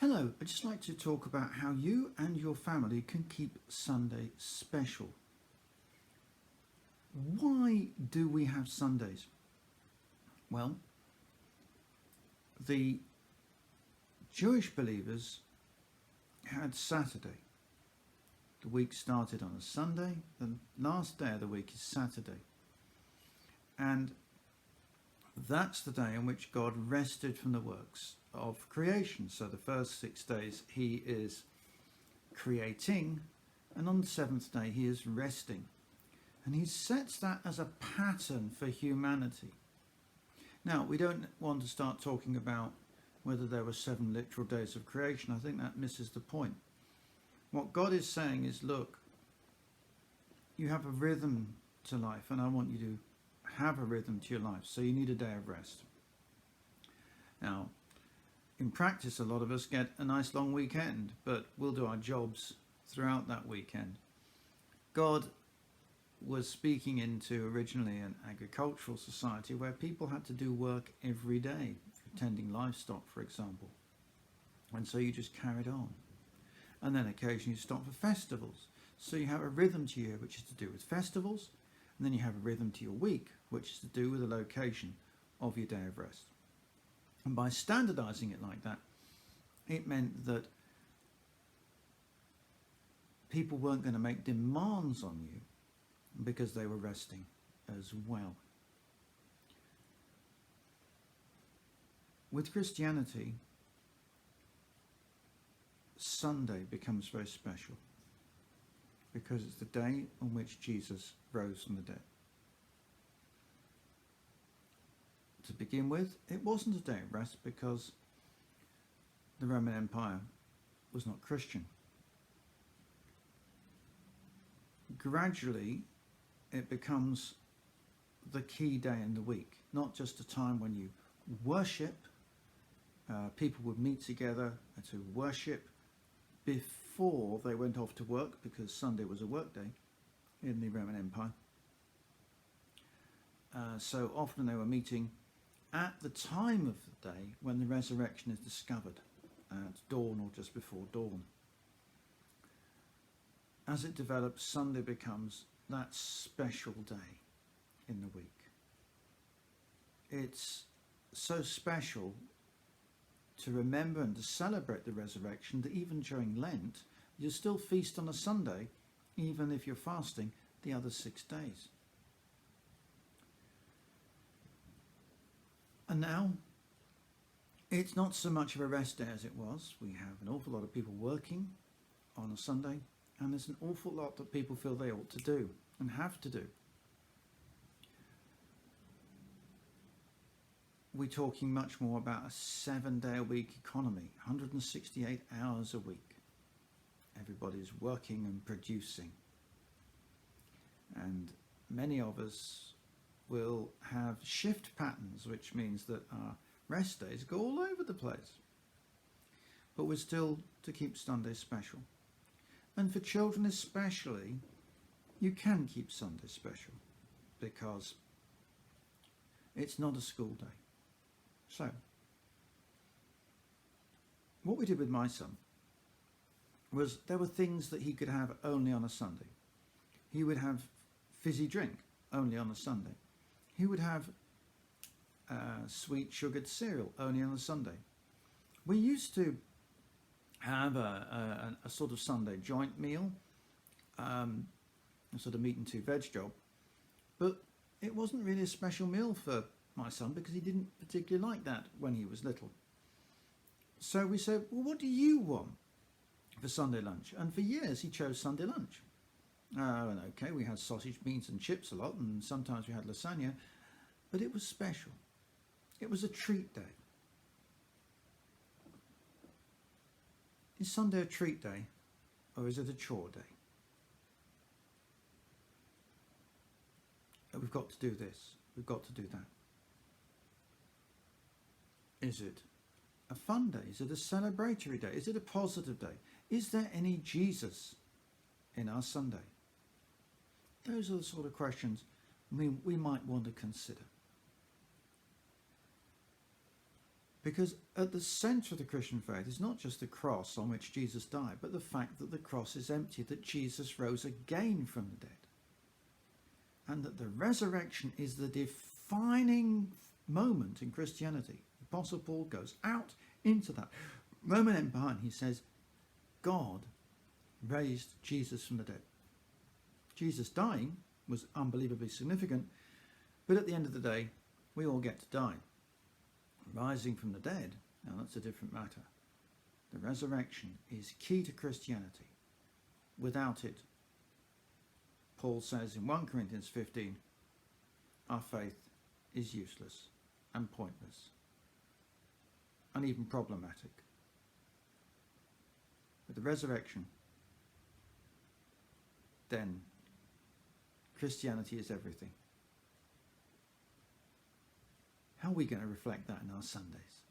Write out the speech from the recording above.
Hello, I'd just like to talk about how you and your family can keep Sunday special. Why do we have Sundays? Well, the Jewish believers had Saturday. The week started on a Sunday, the last day of the week is Saturday. And that's the day on which God rested from the works of creation. So the first 6 days he is creating, and on the seventh day he is resting. And he sets that as a pattern for humanity. Now, we don't want to start talking about whether there were 7 literal days of creation. I think that misses the point. What God is saying is, look, you have a rhythm to life, and I want you to have a rhythm to your life, so you need a day of rest. Now, in practice, a lot of us get a nice long weekend, but we'll do our jobs throughout that weekend. God was speaking into originally an agricultural society where people had to do work every day, tending livestock, for example. And so you just carried on. And then occasionally you stop for festivals. So you have a rhythm to your year, which is to do with festivals. And then you have a rhythm to your week, which is to do with the location of your day of rest. And by standardizing it like that, it meant that people weren't going to make demands on you because they were resting as well. With Christianity, Sunday becomes very special because it's the day on which Jesus rose from the dead. To begin with, it wasn't a day of rest because the Roman Empire was not Christian. Gradually, it becomes the key day in the week, not just a time when you worship. People would meet together to worship before they went off to work, because Sunday was a work day in the Roman Empire. So often they were meeting at the time of the day when the resurrection is discovered, at dawn or just before dawn. As it develops, Sunday becomes that special day in the week. It's so special to remember and to celebrate the resurrection that even during Lent, you still feast on a Sunday, even if you're fasting the other 6 days. And now, it's not so much of a rest day as it was. We have an awful lot of people working on a Sunday, and there's an awful lot that people feel they ought to do and have to do. We're talking much more about a 7-day-a-week economy, 168 hours a week. Everybody's working and producing. And many of us will have shift patterns, which means that our rest days go all over the place. But we're still to keep Sunday special. And for children especially, you can keep Sunday special because it's not a school day. So, what we did with my son was there were things that he could have only on a Sunday. He would have fizzy drink only on a Sunday. He would have sweet sugared cereal only on a Sunday. We used to have a sort of Sunday joint meal, a sort of meat and 2 veg job, but it wasn't really a special meal for my son because he didn't particularly like that when he was little. So we said, well, what do you want for Sunday lunch? And for years he chose Sunday lunch. And okay, we had sausage, beans and chips a lot, and sometimes we had lasagna, but it was special. It was a treat day. Is Sunday a treat day, or is it a chore day? We've got to do this, we've got to do that. Is it a fun day? Is it a celebratory day? Is it a positive day? Is there any Jesus in our Sunday? Those are the sort of questions we might want to consider. Because at the centre of the Christian faith is not just the cross on which Jesus died, but the fact that the cross is empty, that Jesus rose again from the dead. And that the resurrection is the defining moment in Christianity. The Apostle Paul goes out into that Roman Empire and he says, God raised Jesus from the dead. Jesus dying was unbelievably significant, but at the end of the day, we all get to die. Rising from the dead, now that's a different matter. The resurrection is key to Christianity. Without it, Paul says in 1 Corinthians 15, our faith is useless and pointless and even problematic. With the resurrection, then Christianity is everything. How are we going to reflect that in our Sundays?